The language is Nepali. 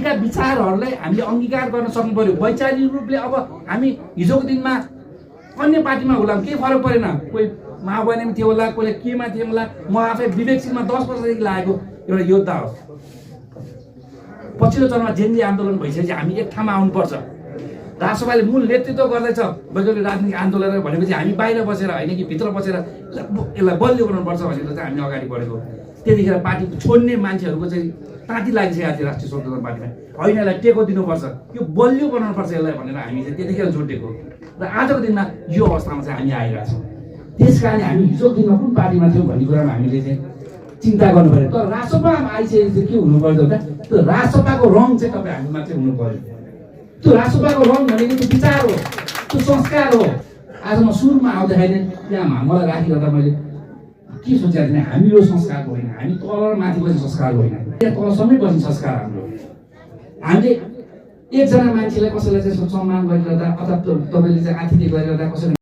पार्टीका विचारहरूलाई हामीले अङ्गीकार गर्न सक्नु पर्यो। वैचारिक रूपले अब हामी हिजोको दिनमा अन्य पार्टीमा होला केही फरक परेन, कोही माओवादीमा थियो होला, कोहीले केमा थियो होला। म आफै विवेकशीलमा 10 वर्षदेखि लागेको एउटा योद्धा हो। पछिल्लो चरणमा जेनजी आन्दोलन भइसकेपछि हामी एक ठाउँमा आउनुपर्छ। राष्ट्रसभाले मूल नेतृत्व गर्दैछ वैकल्पिक राजनीतिक आन्दोलन भनेपछि हामी बाहिर बसेर होइन कि भित्र बसेर यसलाई बलियो बनाउनुपर्छ भनेर चाहिँ हामी अगाडि बढेको। त्यतिखेर पार्टी छोड्ने मान्छेहरूको चाहिँ ताती लागिसकेको थियो राष्ट्रिय स्वतन्त्र पार्टीमा। होइन, यसलाई टेको दिनुपर्छ, यो बलियो बनाउनुपर्छ यसलाई भनेर हामी चाहिँ त्यतिखेर जोडेको र आजको दिनमा यो अवस्थामा चाहिँ हामी आइरहेको छौँ। त्यस कारण हामी हिजोको दिनमा कुन पार्टीमा थियौँ भन्ने कुरामा हामीले चाहिँ चिन्ता गर्नु पऱ्यो। तर राजसभामा आइसकेपछि चाहिँ के हुनु पर्यो त, त्यो राजसभाको रङ चाहिँ तपाईँ हामीमा चाहिँ हुनु पर्यो। त्यो राजसभाको रङ भनेको त्यो विचार हो, त्यो संस्कार हो। आज म सुरुमा आउँदाखेरि त्यहाँ मलाई राखिरहँदा मैले के सोचेको थिएँ, हामी यो संस्कारको होइन, हामी तल र माथि बस्ने संस्कारको होइन, त्यहाँ तलसम्मै बस्ने संस्कार हाम्रो। हामीले एकजना मान्छेलाई कसैलाई चाहिँ सम्मान गरिरहँदा अथवा तपाईँले चाहिँ आतिथ्य गरिरहँदा कसैलाई